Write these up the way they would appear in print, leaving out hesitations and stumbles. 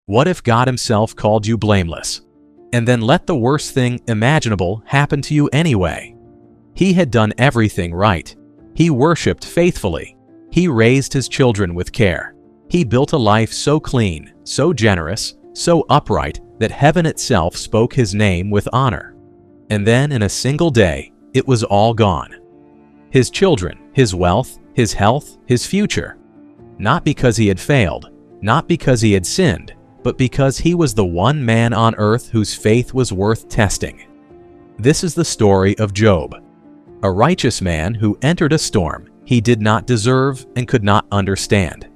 What if God Himself called you blameless? And then let the worst thing imaginable happen to you anyway. He had done everything right. He worshipped faithfully. He raised his children with care. He built a life so clean, so generous, so upright that heaven itself spoke his name with honor. And then in a single day, it was all gone. His children, his wealth, his health, his future. Not because he had failed, not because he had sinned, but because he was the one man on earth whose faith was worth testing. This is the story of Job, a righteous man who entered a storm he did not deserve and could not understand.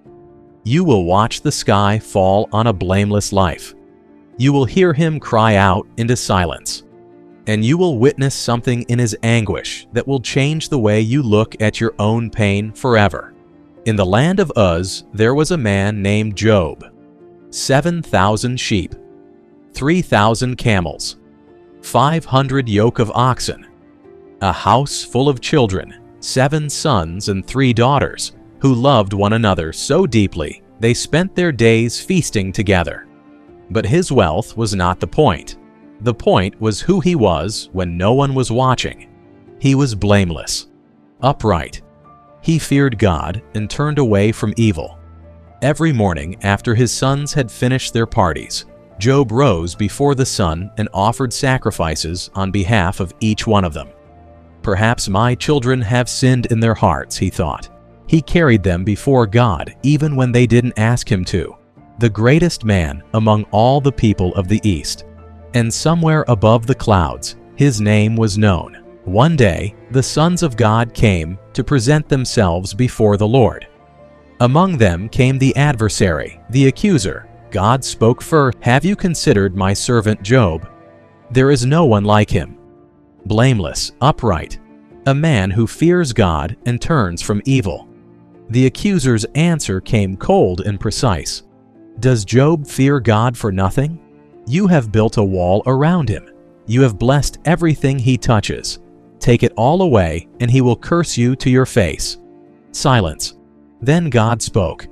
You will watch the sky fall on a blameless life. You will hear him cry out into silence. And you will witness something in his anguish that will change the way you look at your own pain forever. In the land of Uz, there was a man named Job. 7,000 sheep, 3,000 camels, 500 yoke of oxen, a house full of children, 7 sons and 3 daughters, who loved one another so deeply they spent their days feasting together. But his wealth was not the point. The point was who he was when no one was watching. He was blameless, upright. He feared God and turned away from evil. Every morning after his sons had finished their parties, Job rose before the sun and offered sacrifices on behalf of each one of them. Perhaps my children have sinned in their hearts, he thought. He carried them before God even when they didn't ask him to. The greatest man among all the people of the East. And somewhere above the clouds, his name was known. One day, the sons of God came to present themselves before the Lord. Among them came the adversary, the accuser. God spoke first. Have you considered my servant Job? There is no one like him. Blameless, upright, a man who fears God and turns from evil. The accuser's answer came cold and precise. Does Job fear God for nothing? You have built a wall around him. You have blessed everything he touches. Take it all away, and he will curse you to your face. Silence. Then God spoke.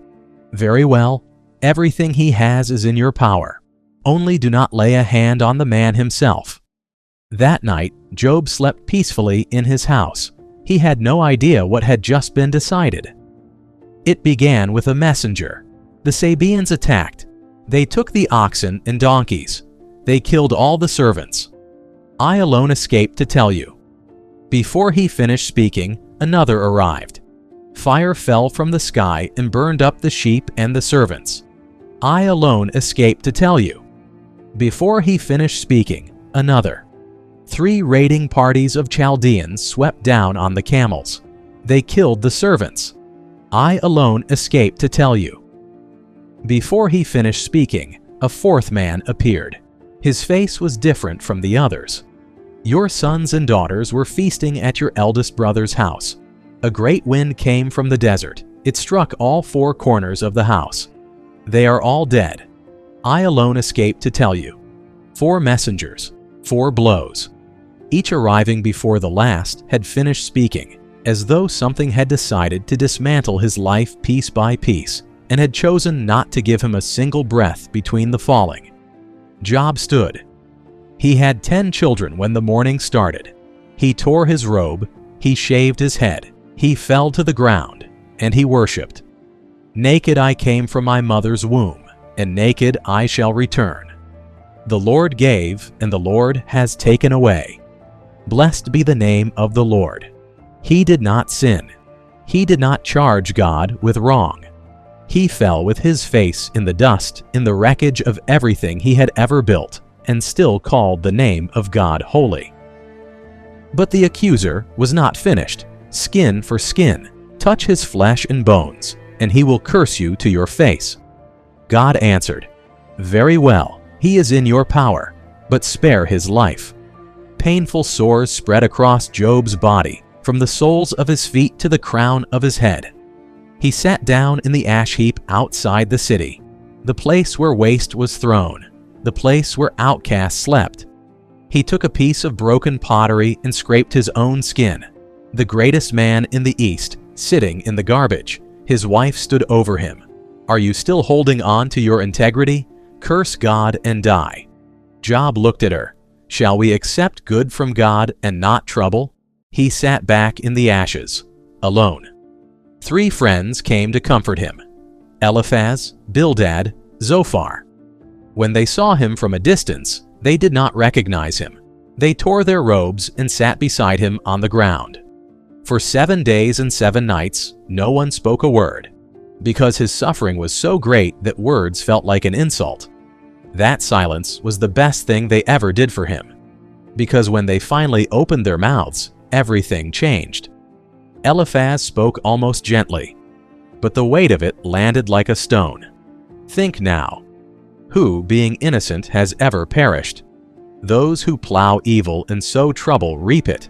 Very well, everything he has is in your power. Only do not lay a hand on the man himself. That night, Job slept peacefully in his house. He had no idea what had just been decided. It began with a messenger. The Sabaeans attacked. They took the oxen and donkeys. They killed all the servants. I alone escaped to tell you. Before he finished speaking, another arrived. Fire fell from the sky and burned up the sheep and the servants. I alone escaped to tell you. Before he finished speaking, another. 3 raiding parties of Chaldeans swept down on the camels. They killed the servants. I alone escaped to tell you. Before he finished speaking, a 4th man appeared. His face was different from the others. Your sons and daughters were feasting at your eldest brother's house. A great wind came from the desert. It struck all 4 corners of the house. They are all dead. I alone escaped to tell you. 4 messengers, 4 blows. Each arriving before the last had finished speaking, as though something had decided to dismantle his life piece by piece, and had chosen not to give him a single breath between the falling. Job stood. He had 10 children when the morning started. He tore his robe, he shaved his head, he fell to the ground, and he worshipped. Naked I came from my mother's womb, and naked I shall return. The Lord gave, and the Lord has taken away. Blessed be the name of the Lord. He did not sin. He did not charge God with wrong. He fell with his face in the dust, in the wreckage of everything he had ever built, and still called the name of God holy. But the accuser was not finished. Skin for skin, touch his flesh and bones, and he will curse you to your face. God answered, Very well, he is in your power, but spare his life. Painful sores spread across Job's body, from the soles of his feet to the crown of his head. He sat down in the ash heap outside the city, the place where waste was thrown, the place where outcasts slept. He took a piece of broken pottery and scraped his own skin. The greatest man in the East, sitting in the garbage, his wife stood over him. Are you still holding on to your integrity? Curse God and die. Job looked at her. Shall we accept good from God and not trouble? He sat back in the ashes, alone. 3 friends came to comfort him: Eliphaz, Bildad, Zophar. When they saw him from a distance, they did not recognize him. They tore their robes and sat beside him on the ground. For 7 days and 7 nights, no one spoke a word, because his suffering was so great that words felt like an insult. That silence was the best thing they ever did for him, because when they finally opened their mouths, everything changed. Eliphaz spoke almost gently, but the weight of it landed like a stone. Think now. Who, being innocent, has ever perished? Those who plow evil and sow trouble reap it.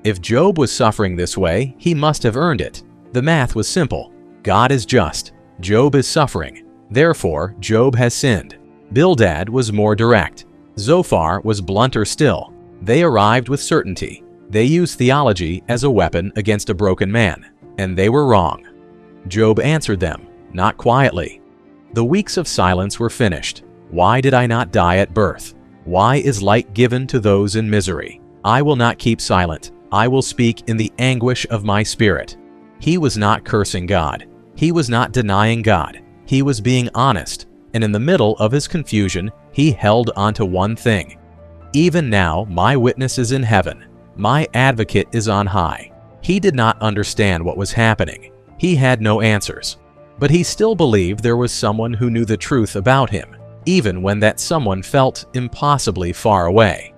If Job was suffering this way, he must have earned it. The math was simple. God is just. Job is suffering. Therefore, Job has sinned. Bildad was more direct. Zophar was blunter still. They arrived with certainty. They used theology as a weapon against a broken man, and they were wrong. Job answered them, not quietly. The weeks of silence were finished. Why did I not die at birth? Why is light given to those in misery? I will not keep silent. I will speak in the anguish of my spirit. He was not cursing God. He was not denying God. He was being honest, and in the middle of his confusion, he held onto one thing. Even now, my witness is in heaven. My advocate is on high. He did not understand what was happening. He had no answers. But he still believed there was someone who knew the truth about him, even when that someone felt impossibly far away.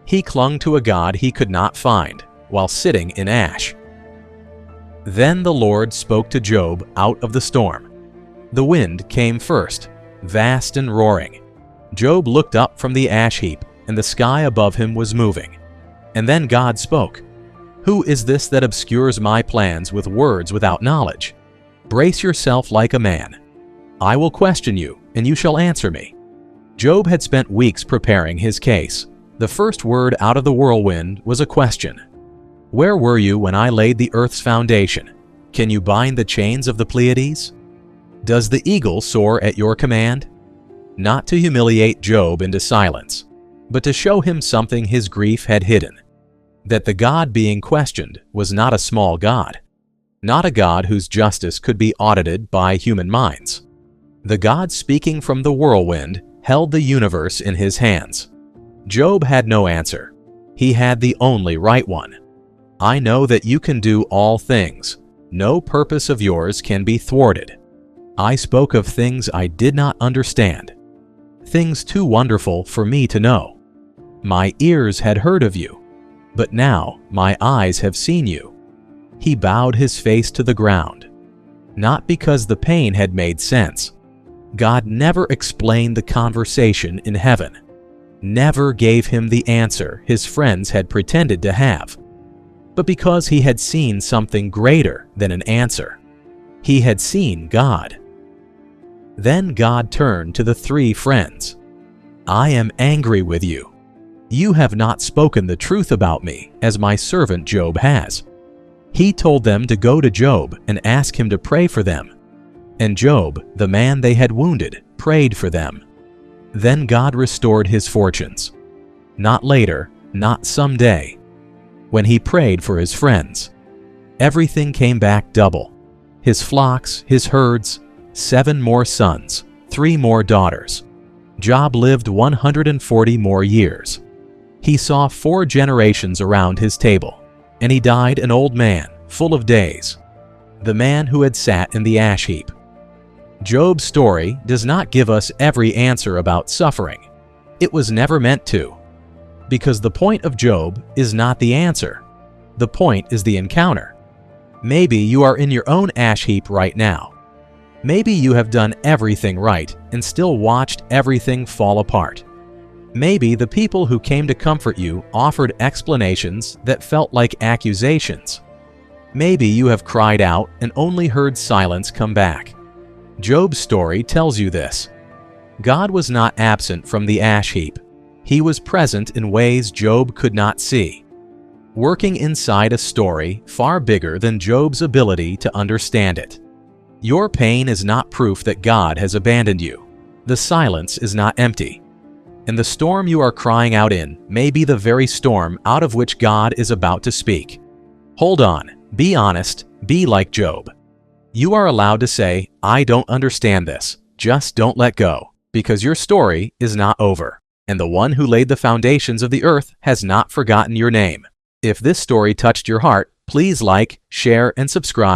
He clung to a God he could not find, while sitting in ash. Then the Lord spoke to Job out of the storm. The wind came first, vast and roaring. Job looked up from the ash heap, and the sky above him was moving. And then God spoke. Who is this that obscures my plans with words without knowledge? Brace yourself like a man. I will question you, and you shall answer me. Job had spent weeks preparing his case. The first word out of the whirlwind was a question. Where were you when I laid the earth's foundation? Can you bind the chains of the Pleiades? Does the eagle soar at your command? Not to humiliate Job into silence, but to show him something his grief had hidden. That the God being questioned was not a small God, not a God whose justice could be audited by human minds. The God speaking from the whirlwind held the universe in his hands. Job had no answer. He had the only right one. I know that you can do all things. No purpose of yours can be thwarted. I spoke of things I did not understand, things too wonderful for me to know. My ears had heard of you, but now my eyes have seen you. He bowed his face to the ground, not because the pain had made sense. God never explained the conversation in heaven, never gave him the answer his friends had pretended to have, but because he had seen something greater than an answer. He had seen God. Then God turned to the 3 friends. I am angry with you. You have not spoken the truth about me, as my servant Job has. He told them to go to Job and ask him to pray for them. And Job, the man they had wounded, prayed for them. Then God restored his fortunes. Not later, not someday. When he prayed for his friends, everything came back double. His flocks, his herds, 7 more sons, 3 more daughters. Job lived 140 more years. He saw 4 generations around his table, and he died an old man, full of days, the man who had sat in the ash heap. Job's story does not give us every answer about suffering. It was never meant to, because the point of Job is not the answer. The point is the encounter. Maybe you are in your own ash heap right now. Maybe you have done everything right and still watched everything fall apart. Maybe the people who came to comfort you offered explanations that felt like accusations. Maybe you have cried out and only heard silence come back. Job's story tells you this. God was not absent from the ash heap. He was present in ways Job could not see, working inside a story far bigger than Job's ability to understand it. Your pain is not proof that God has abandoned you. The silence is not empty. And the storm you are crying out in may be the very storm out of which God is about to speak. Hold on, be honest, be like Job. You are allowed to say, "I don't understand this." Just don't let go, because your story is not over, and the one who laid the foundations of the earth has not forgotten your name. If this story touched your heart, please like, share, and subscribe